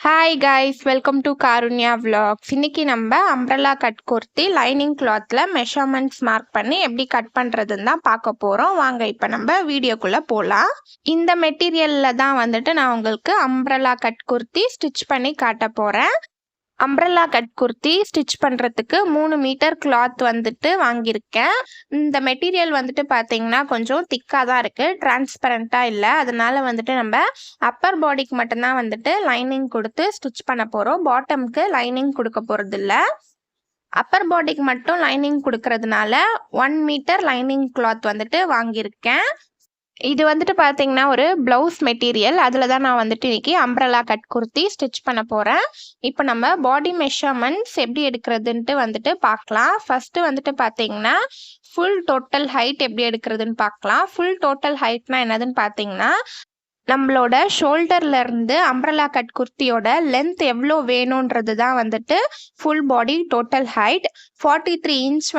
Hi guys, welcome to Karunya vlogs. இன்னைக்கு நம்ம umbrella cut kurti lining கிளாத்ல மெஷர்மெண்ட்ஸ் மார்க் பண்ணி எப்படி கட் பண்றதுன்னு தான் பார்க்க போறோம். வாங்க இப்போ நம்ம வீடியோக்குள்ள போலாம். இந்த மெட்டீரியல்ல தான் நான் உங்களுக்கு அம்ப்ரெல்லா கட் குர்த்தி ஸ்டிச் பண்ணி காட்ட போறேன். அம்ப்ரெல்லா கட் குர்த்தி ஸ்டிச் பண்ணுறதுக்கு 3 மீட்டர் கிளாத் வாங்கியிருக்கேன். இந்த மெட்டீரியல் பார்த்தீங்கன்னா கொஞ்சம் திக்காக தான் இருக்குது, டிரான்ஸ்பரண்ட்டாக இல்லை. அதனால நம்ம அப்பர் பாடிக்கு மட்டும்தான் லைனிங் கொடுத்து ஸ்டிச் பண்ண போகிறோம். பாட்டம்க்கு லைனிங் கொடுக்க போகிறது இல்லை. அப்பர் பாடிக்கு மட்டும் லைனிங் கொடுக்கறதுனால 1 மீட்டர் லைனிங் கிளாத் வாங்கியிருக்கேன். இது பார்த்தீங்கன்னா ஒரு ப்ளவுஸ் மெட்டீரியல். அதில் தான் நான் இன்னைக்கு அம்ப்ரெல்லா கட் குர்த்தி ஸ்டிச் பண்ண போகிறேன். இப்போ நம்ம பாடி மெஷர்மெண்ட்ஸ் எப்படி எடுக்கிறதுன்ட்டு பார்க்கலாம். ஃபஸ்ட்டு பார்த்தீங்கன்னா ஃபுல் டோட்டல் ஹைட் எப்படி எடுக்கிறதுன்னு பார்க்கலாம். ஃபுல் டோட்டல் ஹைட்னா என்னதுன்னு பார்த்தீங்கன்னா, நம்மளோட ஷோல்டர்ல இருந்து அம்ப்ரெல்லா கட் குர்த்தியோட லென்த் எவ்வளோ வேணுன்றது தான் full body total height. 43 inch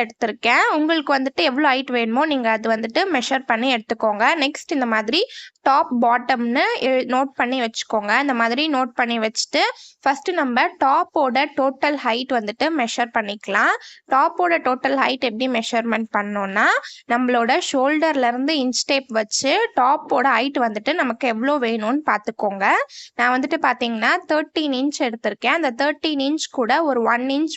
எடுத்திருக்கேன். உங்களுக்கு எவ்வளோ ஹைட் வேணுமோ நீங்கள் அது மெஷர் பண்ணி எடுத்துக்கோங்க. நெக்ஸ்ட் இந்த மாதிரி டாப் பாட்டம்னு நோட் பண்ணி வச்சுக்கோங்க. இந்த மாதிரி நோட் பண்ணி வச்சுட்டு ஃபஸ்ட்டு நம்ம டாப்போட டோட்டல் ஹைட் மெஷர் பண்ணிக்கலாம். டாப்போட டோட்டல் ஹைட் எப்படி மெஷர்மெண்ட் பண்ணோன்னா, நம்மளோட ஷோல்டர்லேருந்து இன்ச் டேப் வச்சு டாப்போட ஹைட் நமக்கு எவ்வளோ வேணும்னு பார்த்துக்கோங்க. நான் பார்த்தீங்கன்னா 13 இன்ச் எடுத்திருக்கேன். அந்த 13 இன்ச் கூட ஒரு 1 இன்ச்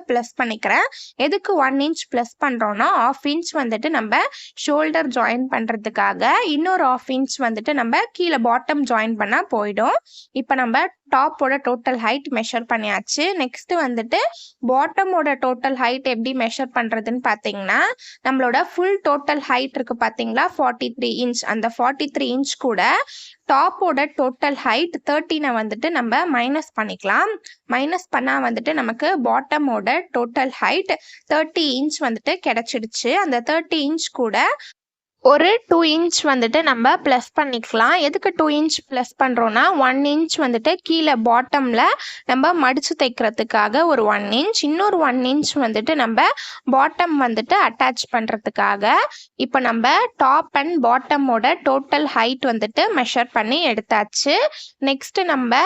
ப்ளஸ் பண்ணிக்கிறேன். எதுக்கு 1 இன்ச் ப்ளஸ் பண்ணுறோன்னா, 1/2 இன்ச் நம்ம ஷோல்டர் ஜாயின் பண்ணுறதுக்காக, இன்னொரு 1/2 இன்ச் நம்ம கீழே பாட்டம் ஜாயின் பண்ணால் போயிடும். இப்போ நம்ம டாப்போட டோட்டல் ஹைட் மெஷர் பண்ணியாச்சு. நெக்ஸ்ட் பாட்டமோட டோட்டல் ஹைட் எப்படி மெஷர் பண்ணுறதுன்னு பார்த்தீங்கன்னா, நம்மளோட ஃபுல் டோட்டல் ஹைட் இருக்குது பார்த்தீங்களா, 43 இன்ச். அந்த 43 இன்ச் கூட டாப்போட டோட்டல் ஹைட் 13 நம்ம மைனஸ் பண்ணிக்கலாம். மைனஸ் பண்ணால் நமக்கு பாட்டமோட டோட்டல் ஹைட் 30 இன்ச் கிடைச்சிடுச்சு. அந்த 30 இன்ச் கூட ஒரு 2 இன்ச் நம்ம ப்ளஸ் பண்ணிக்கலாம். எதுக்கு 2 இன்ச் ப்ளஸ் பண்ணுறோன்னா, 1 இன்ச் கீழே பாட்டமில் நம்ம மடித்து தைக்கிறதுக்காக ஒரு 1 இன்ச், இன்னொரு 1 இன்ச் நம்ம பாட்டம் அட்டாச் பண்ணுறதுக்காக. இப்போ நம்ம டாப் அண்ட் பாட்டமோட டோட்டல் ஹைட் மெஷர் பண்ணி எடுத்தாச்சு. நெக்ஸ்ட் நம்ம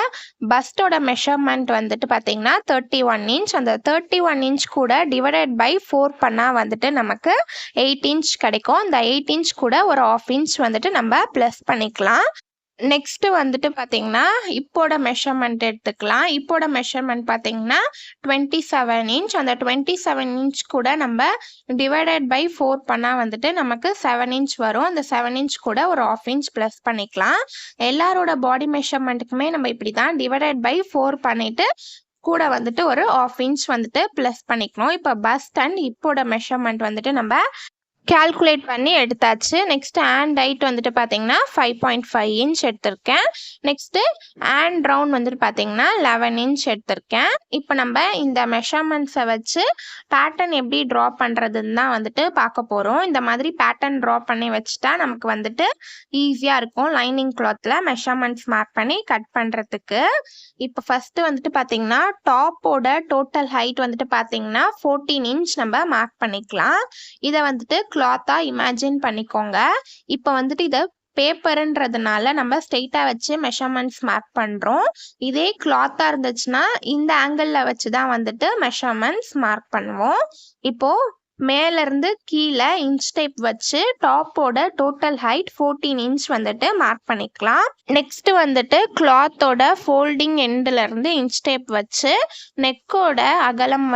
பஸ்டோட மெஷர்மெண்ட் பார்த்தீங்கன்னா 31 இன்ச். அந்த 31 இன்ச் கூட டிவைடட் பை 4 பண்ணால் நமக்கு 8 இன்ச் கிடைக்கும். அந்த 8 இன்ச் கூட ஒரு 1/2 இன்ச் நம்ம ப்ளஸ் பண்ணிக்கலாம். நெக்ஸ்ட் பார்த்தீங்கன்னா இப்போட மெஷர்மெண்ட் எடுத்துக்கலாம். இப்போட மெஷர்மெண்ட் பார்த்தீங்கன்னா 27 இன்ச். அந்த 27 இன்ச் கூட நம்ம டிவைடட் பை 4 பண்ணால் நமக்கு 7 இன்ச் வரும். அந்த 7 இன்ச் கூட ஒரு 1/2 இன்ச் ப்ளஸ் பண்ணிக்கலாம். எல்லாரோட பாடி மெஷர்மெண்ட்டுக்குமே நம்ம இப்படி தான் டிவைடட் பை 4 பண்ணிட்டு கூட ஒரு 1/2 இன்ச் ப்ளஸ் பண்ணிக்கணும். இப்போ பஸ்ட் அண்ட் இப்போட மெஷர்மெண்ட் நம்ம கால்குலேட் பண்ணி எடுத்தாச்சு. நெக்ஸ்ட் ஹேண்ட் ஹைட் பார்த்தீங்கன்னா 5.5 இன்ச் எடுத்திருக்கேன். நெக்ஸ்ட்டு ஹேண்ட் ரவுண்ட் பார்த்தீங்கன்னா 11 இன்ச் எடுத்திருக்கேன். இப்போ நம்ம இந்த மெஷர்மெண்ட்ஸை வச்சு பேட்டர்ன் எப்படி ட்ரா பண்ணுறதுன்னு தான் பார்க்க போகிறோம். இந்த மாதிரி பேட்டர்ன் ட்ரா பண்ணி வச்சுட்டா நமக்கு ஈஸியாக இருக்கும் லைனிங் கிளாத்தில் மெஷர்மெண்ட்ஸ் மார்க் பண்ணி கட் பண்ணுறதுக்கு. இப்போ ஃபஸ்ட்டு பார்த்தீங்கன்னா டாப்போட டோட்டல் ஹைட் பார்த்தீங்கன்னா 14 இன்ச் நம்ம மார்க் பண்ணிக்கலாம். இதை கிளாத்தா இமேஜின் பண்ணிக்கோங்க. இப்போ இதை பேப்பர்ன்றதுனால நம்ம ஸ்ட்ரெயிட்டாக வச்சு மெஷர்மெண்ட்ஸ் மார்க் பண்ணுறோம். இதே கிளாத்தா இருந்துச்சுன்னா இந்த ஆங்கிளில் வச்சு தான் மெஷர்மெண்ட்ஸ் மார்க் பண்ணுவோம். இப்போது மேலேருந்து கீழே இன்ச் டேப் வச்சு டாப்போட டோட்டல் ஹைட் 14 இன்ச் மார்க் பண்ணிக்கலாம். நெக்ஸ்ட் கிளாத்தோட ஃபோல்டிங் எண்ட்லேருந்து இன்ச் டேப் வச்சு நெக்கோட அகலம்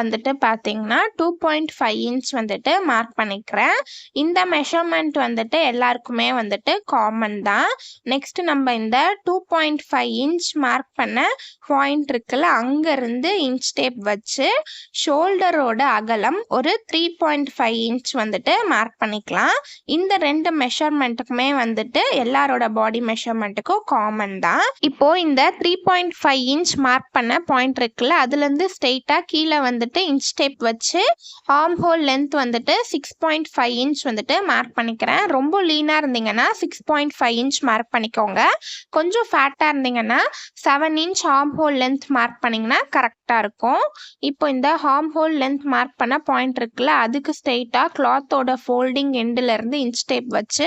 பார்த்தீங்கன்னா 2.5 இன்ச் மார்க் பண்ணிக்கிறேன். இந்த மெஷர்மெண்ட் எல்லாருக்குமே காமன் தான். நெக்ஸ்ட் நம்ம இந்த 2.5 இன்ச் மார்க் பண்ண பாயிண்ட் இருக்குல்ல, அங்கேருந்து இன்ச் டேப் வச்சு ஷோல்டரோட அகலம் ஒரு 3.5 இன்ச் மார்க் பண்ணிக்கலாம். இந்த ரெண்டு மெஷர்மெண்ட்டுக்குமே எல்லாரோட பாடி மெஷர்மெண்ட்டுக்கும் காமன் தான். இப்போ இந்த 3.5 இன்ச் மார்க் பண்ண பாயிண்ட் இருக்குல்ல, அதுலேருந்து ஸ்ட்ரெயிட்டாக கீழே இன்ச் டேப் வச்சு arm hole length 6.5 inch mark பண்ணிக்கிறேன். ரொம்ப லீனாக இருந்தீங்கன்னா 6.5 இன்ச் மார்க் பண்ணிக்கோங்க. கொஞ்சம் ஃபேட்டாக இருந்தீங்கன்னா 7 inch arm hole length mark பண்ணிங்கன்னா கரெக்டாக இருக்கும். இப்போ இந்த ஆர்ம் ஹோல் லென்த் மார்க் பண்ண பாயிண்ட் இருக்குல்ல, அது அதுக்கு ஸ்ட்ரெயிட்டாக கிளாத்தோட ஃபோல்டிங் எண்டிலேருந்து இன்ச் டேப் வச்சு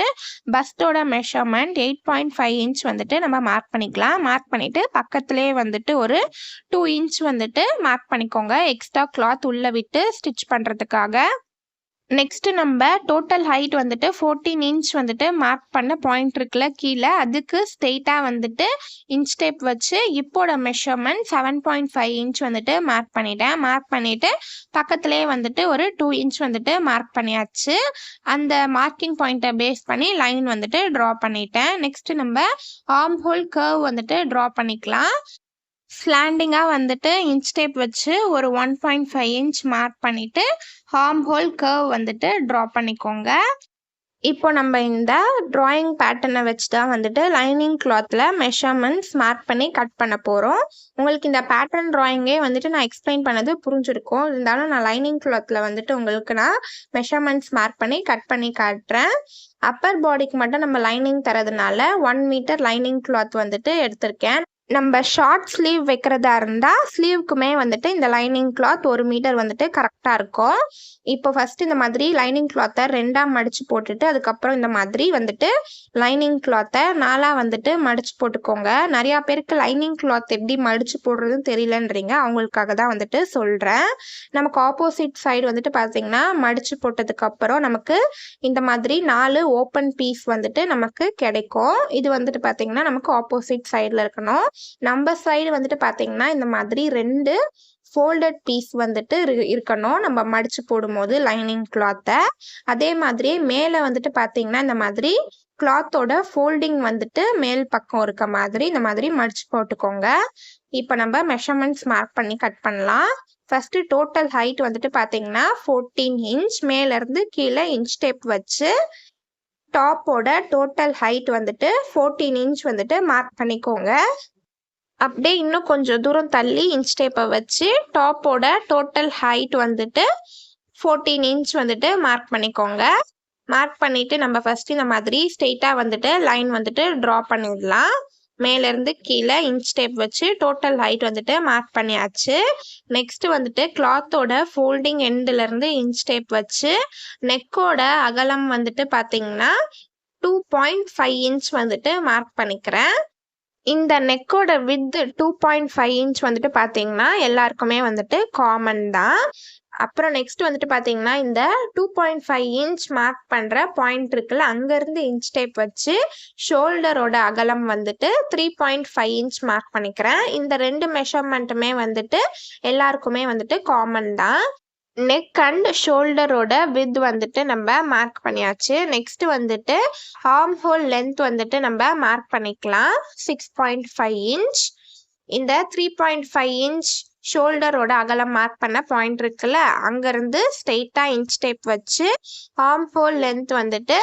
பஸ்டோட மெஷர்மெண்ட் 8.5 இன்ச் வந்துட்டு நம்ம மார்க் பண்ணிக்கலாம். மார்க் பண்ணிவிட்டு பக்கத்துலேயே வந்துட்டு ஒரு 2 இன்ச் வந்துட்டு மார்க் பண்ணிக்கோங்க எக்ஸ்ட்ரா கிளாத் உள்ளே விட்டு ஸ்டிச் பண்ணுறதுக்காக. நெக்ஸ்ட்டு நம்ம டோட்டல் ஹைட் வந்துட்டு 14 இன்ச் வந்துட்டு மார்க் பண்ண பாயிண்ட் இருக்குல்ல கீழே, அதுக்கு ஸ்ட்ரெயிட்டாக வந்துட்டு இன்ச் டேப் வச்சு இப்போட மெஷர்மெண்ட் 7.5 இன்ச் வந்துட்டு மார்க் பண்ணிட்டேன். மார்க் பண்ணிவிட்டு பக்கத்துலேயே வந்துட்டு ஒரு 2 இன்ச் வந்துட்டு மார்க் பண்ணியாச்சு. அந்த மார்க்கிங் பாயிண்ட்டை பேஸ் பண்ணி லைன் வந்துட்டு ட்ரா பண்ணிட்டேன். நெக்ஸ்ட்டு நம்ம ஆர்ம் ஹோல் கர்வ் வந்துட்டு ட்ரா பண்ணிக்கலாம். ஸ்லாண்டிங்காக வந்துட்டு இன்ச் டேப் வச்சு ஒரு 1.5 இன்ச் மார்க் பண்ணிவிட்டு ஆர்ம் ஹோல் கர்வ் வந்துட்டு ட்ரா பண்ணிக்கோங்க. இப்போ நம்ம இந்த ட்ராயிங் பேட்டர்னை வச்சு தான் வந்துட்டு லைனிங் கிளாத்தில் மெஷர்மெண்ட்ஸ் மார்க் பண்ணி கட் பண்ண போகிறோம். உங்களுக்கு இந்த பேட்டர்ன் ட்ராயிங்கே வந்துட்டு நான் எக்ஸ்பிளைன் பண்ணது புரிஞ்சிருக்கும். இருந்தாலும் நான் லைனிங் கிளாத்தில் வந்துட்டு உங்களுக்கு நான் மெஷர்மெண்ட்ஸ் மார்க் பண்ணி கட் பண்ணி காட்டுறேன். அப்பர் பாடிக்கு மட்டும் நம்ம லைனிங் தரதுனால 1 மீட்டர் லைனிங் கிளாத் வந்துட்டு எடுத்திருக்கேன். நம்ம ஷார்ட் ஸ்லீவ் வைக்கிறதா இருந்தால் ஸ்லீவுக்குமே வந்துட்டு இந்த லைனிங் கிளாத் 1 மீட்டர் வந்துட்டு கரெக்டாக இருக்கும். இப்போ ஃபஸ்ட்டு இந்த மாதிரி லைனிங் கிளாத்தை 2ஆக மடித்து போட்டுட்டு அதுக்கப்புறம் இந்த மாதிரி வந்துட்டு லைனிங் கிளாத்தை 4ஆக வந்துட்டு மடித்து போட்டுக்கோங்க. நிறையா பேருக்கு லைனிங் கிளாத் எப்படி மடித்து போடுறதுன்னு தெரியலன்றீங்க, அவங்களுக்காக தான் வந்துட்டு சொல்கிறேன். நமக்கு ஆப்போசிட் சைடு வந்துட்டு பார்த்திங்கன்னா மடித்து போட்டதுக்கப்புறம் நமக்கு இந்த மாதிரி 4 ஓப்பன் பீஸ் வந்துட்டு நமக்கு கிடைக்கும். இது வந்துட்டு பார்த்திங்கன்னா நமக்கு ஆப்போசிட் சைடில் இருக்கணும். நம்ம சைடு வந்துட்டு பார்த்தீங்கன்னா இந்த மாதிரி 2 ஃபோல்டட் பீஸ் வந்துட்டு இருக்கணும் நம்ம மடிச்சு போடும்போது லைனிங் கிளாத்தை. அதே மாதிரி மேலே வந்துட்டு பார்த்தீங்கன்னா இந்த மாதிரி கிளாத்தோட ஃபோல்டிங் வந்துட்டு மேல் பக்கம் இருக்க மாதிரி இந்த மாதிரி மடிச்சு போட்டுக்கோங்க. இப்போ நம்ம மெஷர்மெண்ட்ஸ் மார்க் பண்ணி கட் பண்ணலாம். ஃபர்ஸ்ட் டோட்டல் ஹைட் வந்துட்டு பார்த்தீங்கன்னா 14 இன்ச், மேலேருந்து கீழே இன்ச் டேப் வச்சு டாப்போட டோட்டல் ஹைட் வந்துட்டு 14 இன்ச் வந்துட்டு மார்க் பண்ணிக்கோங்க. அப்படியே இன்னும் கொஞ்சம் தூரம் தள்ளி இன்ச் டேப்பை வச்சு டாப்போட டோட்டல் ஹைட் வந்துட்டு 14 இன்ச் வந்துட்டு மார்க் பண்ணிக்கோங்க. மார்க் பண்ணிவிட்டு நம்ம ஃபஸ்ட்டு இந்த மாதிரி ஸ்ட்ரெயிட்டாக வந்துட்டு லைன் வந்துட்டு ட்ரா பண்ணிடலாம். மேலேருந்து கீழே இன்ச் டேப் வச்சு டோட்டல் ஹைட் வந்துட்டு மார்க் பண்ணியாச்சு. நெக்ஸ்ட்டு வந்துட்டு கிளாத்தோட ஃபோல்டிங் எண்டுலேருந்து இன்ச் டேப் வச்சு நெக்கோட அகலம் வந்துட்டு பார்த்தீங்கன்னா 2.5 இன்ச் வந்துட்டு மார்க் பண்ணிக்கிறேன். இந்த நெக்கோட வித்து 2.5 இன்ச் வந்துட்டு பார்த்தீங்கன்னா எல்லாருக்குமே வந்துட்டு காமன் தான். அப்புறம் நெக்ஸ்ட் வந்துட்டு பார்த்தீங்கன்னா இந்த 2.5 இன்ச் மார்க் பண்ணுற பாயிண்ட் இருக்குல்ல, அங்கேருந்து இன்ச் டேப் வச்சு ஷோல்டரோட அகலம் வந்துட்டு 3.5 இன்ச் மார்க் பண்ணிக்கிறேன். இந்த 2 மெஷர்மெண்ட்டுமே வந்துட்டு எல்லாருக்குமே வந்துட்டு காமன் தான். நெக் அண்ட் ஷோல்டரோட வித் வந்துட்டு நம்ம மார்க் பண்ணியாச்சு. நெக்ஸ்ட் வந்துட்டு ஆர்ம் ஹோல் லென்த் வந்துட்டு நம்ம மார்க் பண்ணிக்கலாம் 6.5 இன்ச். இந்த 3.5 இன்ச் ஷோல்டரோட அகலம் மார்க் பண்ண பாயிண்ட் இருக்குல்ல, அங்கேருந்து ஸ்ட்ரெயிட்டாக இன்ச் டேப் வச்சு ஆர்ம் ஹோல் லென்த் வந்துட்டு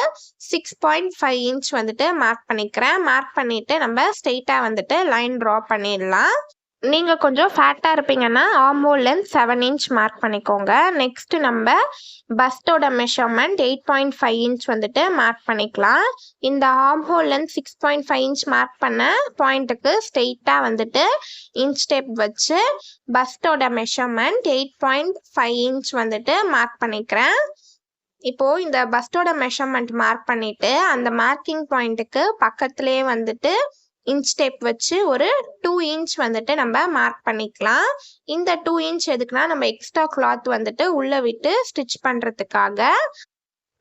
6.5 இன்ச் வந்துட்டு மார்க் பண்ணிக்கிறேன். மார்க் பண்ணிவிட்டு நம்ம ஸ்ட்ரெயிட்டாக வந்துட்டு லைன் ட்ரா பண்ணிடலாம். நீங்கள் கொஞ்சம் ஃபேட்டாக இருப்பீங்கன்னா arm hole length 7 inch mark பண்ணிக்கோங்க. நெக்ஸ்ட்டு நம்ம பஸ்டோட மெஷர்மெண்ட் 8.5 இன்ச் வந்துட்டு மார்க் பண்ணிக்கலாம். இந்த arm hole length 6.5 inch mark பண்ண பாயிண்ட்டுக்கு ஸ்ட்ரெயிட்டாக வந்துட்டு இன்ச் டேப் வச்சு பஸ்டோட மெஷர்மெண்ட் 8.5 இன்ச் வந்துட்டு மார்க் பண்ணிக்கிறேன். இப்போது இந்த பஸ்டோட மெஷர்மெண்ட் மார்க் பண்ணிவிட்டு அந்த மார்க்கிங் பாயிண்ட்டுக்கு பக்கத்துலேயே வந்துட்டு இன்ச் டேப் வச்சு ஒரு 2 இன்ச் வந்துட்டு நம்ம மார்க் பண்ணிக்கலாம். இந்த 2 இன்ச் எதுக்குன்னா நம்ம எக்ஸ்ட்ரா கிளாத் வந்துட்டு உள்ளே விட்டு ஸ்டிச் பண்ணுறதுக்காக.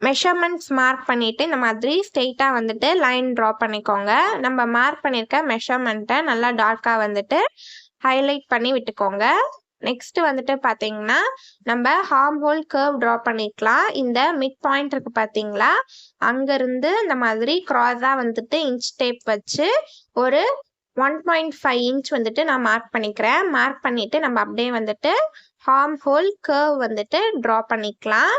மெஷர்மெண்ட்ஸ் மார்க் பண்ணிவிட்டு இந்த மாதிரி ஸ்ட்ரெயிட்டாக வந்துட்டு லைன் ட்ரா பண்ணிக்கோங்க. நம்ம மார்க் பண்ணியிருக்க மெஷர்மெண்ட்டை நல்லா டார்க்காக வந்துட்டு ஹைலைட் பண்ணி விட்டுக்கோங்க. நெக்ஸ்ட் வந்துட்டு பார்த்தீங்கன்னா நம்ம ஆர்ம் ஹோல் கர்வ் ட்ரா பண்ணிக்கலாம். இந்த மிட் பாயிண்ட் இருக்கு பார்த்தீங்களா, அங்கேருந்து இந்த மாதிரி க்ராஸாக வந்துட்டு இன்ச் டேப் வச்சு ஒரு 1.5 இன்ச் வந்துட்டு நான் மார்க் பண்ணிக்கிறேன். மார்க் பண்ணிவிட்டு நம்ம அப்படியே வந்துட்டு ஆர்ம் ஹோல் கர்வ் வந்துட்டு ட்ரா பண்ணிக்கலாம்.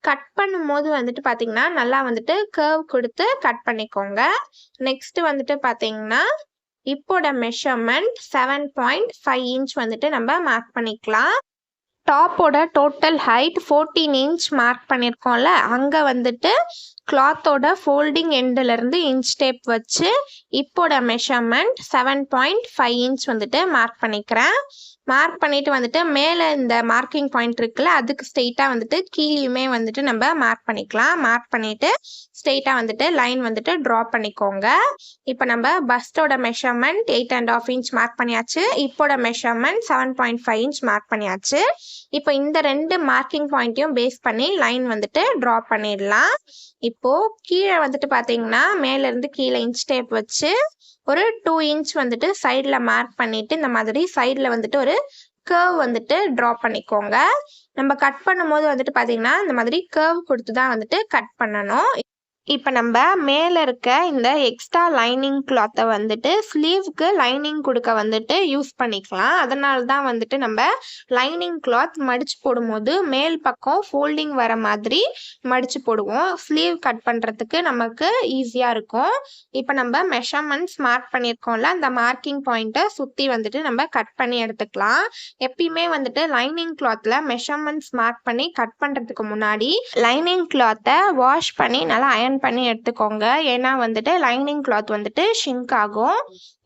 கட் பண்ணும்போது வந்துட்டு பார்த்தீங்கன்னா நல்லா வந்துட்டு கர்வ் கொடுத்து கட் பண்ணிக்கோங்க. நெக்ஸ்ட் வந்துட்டு பார்த்தீங்கன்னா இப்போட மெஷர்மெண்ட் 7.5 இன்ச் வந்துட்டு நம்ம மார்க் பண்ணிக்கலாம். டாப்போட டோட்டல் ஹைட் 14 இன்ச் மார்க் பண்ணியிருக்கோம்ல, அங்கே வந்துட்டு கிளாத்தோட ஃபோல்டிங் எண்டிலேருந்து இன்ச் டேப் வச்சு இப்போட மெஷர்மெண்ட் 7.5 இன்ச் வந்துட்டு மார்க் பண்ணிக்கிறேன். மார்க் பண்ணிட்டு வந்துட்டு மேலே இந்த மார்க்கிங் பாயிண்ட் இருக்குல்ல, அதுக்கு ஸ்ட்ரெயிட்டாக வந்துட்டு கீழேயுமே வந்துட்டு நம்ம மார்க் பண்ணிக்கலாம். மார்க் பண்ணிட்டு ஸ்ட்ரெயிட்டாக வந்துட்டு லைன் வந்துட்டு ட்ரா பண்ணிக்கோங்க. இப்போ நம்ம பஸ்டோட மெஷர்மெண்ட் 8.5 இன்ச் மார்க் பண்ணியாச்சு. இப்போட மெஷர்மெண்ட் 7.5 இன்ச் மார்க் பண்ணியாச்சு. இப்போ இந்த ரெண்டு மார்க்கிங் பாயிண்ட்டையும் பேஸ் பண்ணி லைன் வந்துட்டு ட்ரா பண்ணிடலாம். இப்போ கீழே வந்துட்டு பார்த்தீங்கன்னா மேலேருந்து கீழே இன்ச் டேப் வச்சு ஒரு 2 இன்ச் வந்துட்டு சைடில் மார்க் பண்ணிட்டு இந்த மாதிரி சைடில் வந்துட்டு ஒரு கர்வ் வந்துட்டு ட்ரா பண்ணிக்கோங்க. நம்ம கட் பண்ணும்போது வந்துட்டு பார்த்தீங்கன்னா இந்த மாதிரி கர்வ் கொடுத்து தான் வந்துட்டு கட் பண்ணணும். இப்போ நம்ம மேலே இருக்க இந்த எக்ஸ்ட்ரா லைனிங் கிளாத்தை வந்துட்டு ஸ்லீவ்க்கு லைனிங் கொடுக்க வந்துட்டு யூஸ் பண்ணிக்கலாம். அதனால தான் வந்துட்டு நம்ம லைனிங் கிளாத் மடித்து போடும்போது மேல் பக்கம் ஃபோல்டிங் வர மாதிரி மடித்து போடுவோம். ஸ்லீவ் கட் பண்ணுறதுக்கு நமக்கு ஈஸியாக இருக்கும். இப்போ நம்ம மெஷர்மெண்ட்ஸ் மார்க் பண்ணியிருக்கோம்ல, அந்த மார்க்கிங் பாயிண்ட்டை சுற்றி வந்துட்டு நம்ம கட் பண்ணி எடுத்துக்கலாம். எப்பயுமே வந்துட்டு லைனிங் கிளாத்தில் மெஷர்மெண்ட்ஸ் மார்க் பண்ணி கட் பண்ணுறதுக்கு முன்னாடி லைனிங் கிளாத்தை வாஷ் பண்ணி நல்லா அயன் பண்ணி எடுத்துக்கோங்க. ஏன்னா வந்துட்டு லைனிங் கிளாத் வந்துட்டு ஷிங்க் ஆகும்.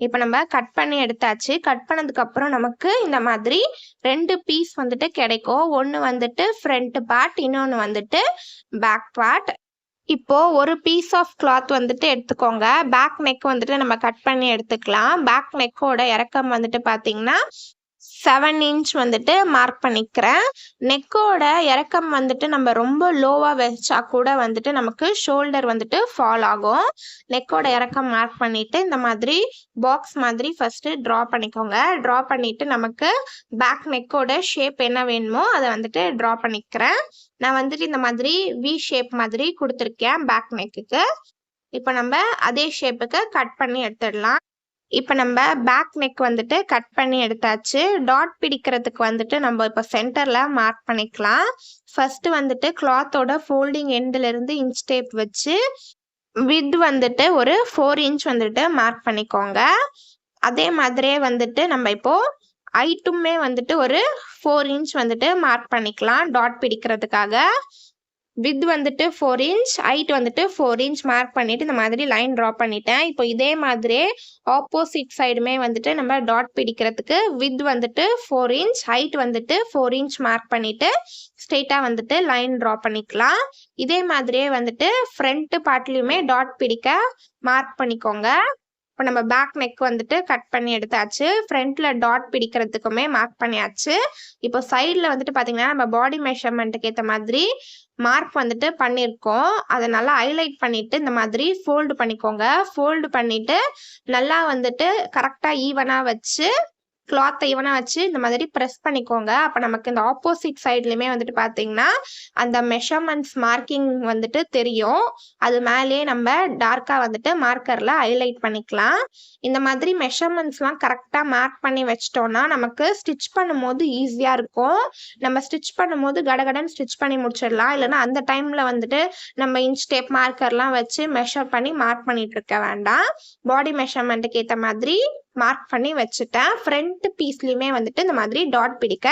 இப்போ நம்ம கட் பண்ணி எடுத்தாச்சு. கட் பண்ணதுக்கு அப்புறம் நமக்கு இந்த மாதிரி 2 பீஸ் வந்துட்டு கிடைக்கும். ஒன்று வந்துட்டு ஃப்ரண்ட் பார்ட், இன்னொன்று வந்துட்டு பேக் பார்ட். இப்போ ஒரு பீஸ் ஆஃப் கிளாத் வந்துட்டு எடுத்துக்கோங்க. பேக் நெக் வந்துட்டு நம்ம கட் பண்ணி எடுத்துக்கலாம். பேக் நெக்கோட இறக்கம் வந்துட்டு பார்த்தீங்கன்னா 7 இன்ச் வந்துட்டு மார்க் பண்ணிக்கிறேன். நெக்கோட இறக்கம் வந்துட்டு நம்ம ரொம்ப லோவாக வச்சா கூட வந்துட்டு நமக்கு ஷோல்டர் வந்துட்டு ஃபால் ஆகும். நெக்கோட இறக்கம் மார்க் பண்ணிட்டு இந்த மாதிரி பாக்ஸ் மாதிரி ஃபர்ஸ்ட் ட்ரா பண்ணிக்கோங்க. ட்ரா பண்ணிட்டு நமக்கு பேக் நெக்கோட ஷேப் என்ன வேணுமோ அதை வந்துட்டு ட்ரா பண்ணிக்கிறேன். நான் வந்துட்டு இந்த மாதிரி வி ஷேப் மாதிரி கொடுத்துருக்கேன் பேக் நெக்குக்கு. இப்போ நம்ம அதே ஷேப்புக்கு கட் பண்ணி எடுத்துடலாம். இப்போ நம்ம பேக் நெக் வந்துட்டு கட் பண்ணி எடுத்தாச்சு. டாட் பிடிக்கிறதுக்கு வந்துட்டு நம்ம இப்போ சென்டரில் மார்க் பண்ணிக்கலாம். ஃபர்ஸ்ட் வந்துட்டு கிளாத்தோட ஃபோல்டிங் எண்டிலேருந்து இன்ச் டேப் வச்சு வித் வந்துட்டு ஒரு 4 இன்ச் வந்துட்டு மார்க் பண்ணிக்கோங்க. அதே மாதிரியே வந்துட்டு நம்ம இப்போ ஹைட்டுமே வந்துட்டு ஒரு 4 இன்ச் வந்துட்டு மார்க் பண்ணிக்கலாம் டாட் பிடிக்கிறதுக்காக. வித் வந்துட்டு 4 இன்ச், ஹைட் வந்துட்டு 4 இன்ச் மார்க் பண்ணிட்டு இந்த மாதிரி லைன் ட்ரா பண்ணிட்டேன். இப்போ இதே மாதிரியே ஆப்போசிட் சைடுமே வந்துட்டு நம்ம டாட் பிடிக்கிறதுக்கு வித் வந்துட்டு 4 இன்ச், ஹைட் வந்துட்டு 4 இன்ச் மார்க் பண்ணிட்டு ஸ்ட்ரெயிட்டாக வந்துட்டு லைன் ட்ரா பண்ணிக்கலாம். இதே மாதிரியே வந்துட்டு ஃப்ரண்ட் பார்ட்லையுமே டாட் பிடிக்க மார்க் பண்ணிக்கோங்க. இப்போ நம்ம பேக் நெக் வந்துட்டு கட் பண்ணி எடுத்தாச்சு. ஃப்ரண்ட்ல டாட் பிடிக்கிறதுக்குமே மார்க் பண்ணியாச்சு. இப்போ சைடில் வந்துட்டு பார்த்தீங்கன்னா நம்ம பாடி மெஷர்மெண்ட்டுக்கு ஏற்ற மாதிரி மார்க் வந்துட்டு பண்ணியிருக்கோம். அதை நல்லா ஹைலைட் பண்ணிட்டு இந்த மாதிரி ஃபோல்டு பண்ணிக்கோங்க. ஃபோல்டு பண்ணிட்டு நல்லா வந்துட்டு கரெக்டாக ஈவனாக வச்சு கிளாத்தை ஈவனாக வச்சு இந்த மாதிரி ப்ரெஸ் பண்ணிக்கோங்க. அப்போ நமக்கு இந்த ஆப்போசிட் சைட்லையுமே வந்துட்டு பார்த்தீங்கன்னா அந்த மெஷர்மெண்ட்ஸ் மார்க்கிங் வந்துட்டு தெரியும். அது மேலேயே நம்ம டார்க்காக வந்துட்டு மார்க்கரில் ஹைலைட் பண்ணிக்கலாம். இந்த மாதிரி மெஷர்மெண்ட்ஸ்லாம் கரெக்டாக மார்க் பண்ணி வச்சிட்டோம்னா நமக்கு ஸ்டிச் பண்ணும்போது ஈஸியாக இருக்கும். நம்ம ஸ்டிச் பண்ணும்போது கடகடன்னு ஸ்டிச் பண்ணி முடிச்சிடலாம். இல்லைன்னா அந்த டைமில் வந்துட்டு நம்ம இன்ச் டேப் மார்க்கர்லாம் வச்சு மெஷர் பண்ணி மார்க் பண்ணிட்டு இருக்க வேண்டாம். பாடி மெஷர்மெண்ட்டுக்கு ஏற்ற மாதிரி மார்க் பண்ணி வச்சுட்டேன். ஃப்ரண்ட் பீஸ்லையுமே வந்துட்டு இந்த மாதிரி டாட் பிடிக்க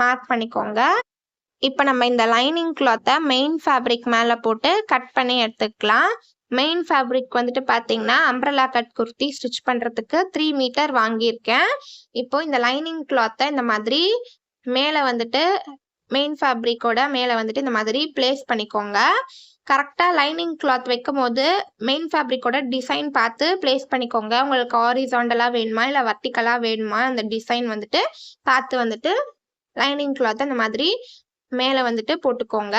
மார்க் பண்ணிக்கோங்க. இப்போ நம்ம இந்த லைனிங் கிளாத்தை மெயின் ஃபேப்ரிக் மேலே போட்டு கட் பண்ணி எடுத்துக்கலாம். மெயின் ஃபேப்ரிக் வந்துட்டு பார்த்தீங்கன்னா அம்ப்ரெல்லா கட் குர்த்தி ஸ்டிச் பண்ணுறதுக்கு 3 மீட்டர் வாங்கியிருக்கேன். இப்போ இந்த லைனிங் கிளாத்தை இந்த மாதிரி மேலே வந்துட்டு மெயின் ஃபேப்ரிக்கோட மேலே வந்துட்டு இந்த மாதிரி பிளேஸ் பண்ணிக்கோங்க. கரெக்டாக லைனிங் கிளாத் வைக்கும் போது மெயின் ஃபேப்ரிக்கோட டிசைன் பார்த்து பிளேஸ் பண்ணிக்கோங்க. உங்களுக்கு ஹாரிசாண்டலாக வேணுமா இல்லை வர்டிக்கலாக வேணுமா அந்த டிசைன் வந்துட்டு பார்த்து வந்துட்டு லைனிங் கிளாத்தை இந்த மாதிரி மேலே வந்துட்டு போட்டுக்கோங்க.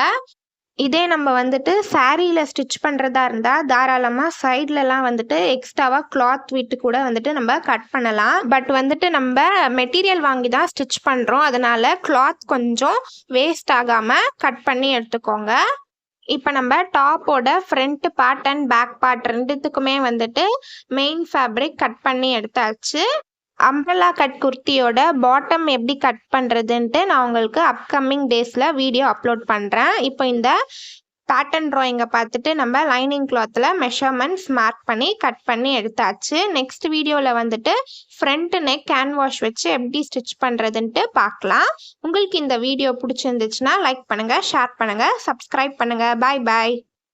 இதே நம்ம வந்துட்டு சாரியில் ஸ்டிச் பண்ணுறதா இருந்தால் தாராளமாக சைட்லலாம் வந்துட்டு எக்ஸ்ட்ராவாக கிளாத் விட்டு கூட வந்துட்டு நம்ம கட் பண்ணலாம். பட் வந்துட்டு நம்ம மெட்டீரியல் வாங்கி தான் ஸ்டிச் பண்ணுறோம். அதனால கிளாத் கொஞ்சம் வேஸ்ட் ஆகாமல் கட் பண்ணி எடுத்துக்கோங்க. இப்போ நம்ம டாப்போட front part and back part ரெண்டுத்துக்குமே வந்துட்டு மெயின் ஃபேப்ரிக் கட் பண்ணி எடுத்தாச்சு. அம்ப்ரெல்லா கட் குர்த்தியோட பாட்டம் எப்படி கட் பண்ணுறதுன்ட்டு நான் உங்களுக்கு அப்கமிங் டேஸில் வீடியோ அப்லோட் பண்ணுறேன். இப்போ இந்த பேட்டர்ன் ட்ராயிங்கை பார்த்துட்டு நம்ம லைனிங் கிளாத்தில் மெஷர்மெண்ட்ஸ் மார்க் பண்ணி கட் பண்ணி எடுத்தாச்சு. நெக்ஸ்ட் வீடியோவில் வந்துட்டு ஃப்ரண்ட் நெக் ஹேண்ட் வாஷ் வச்சு எப்படி ஸ்டிச் பண்ணுறதுன்ட்டு பார்க்கலாம். உங்களுக்கு இந்த வீடியோ பிடிச்சிருந்துச்சுன்னா லைக் பண்ணுங்கள், ஷேர் பண்ணுங்கள், சப்ஸ்கிரைப் பண்ணுங்கள். பாய் பாய்.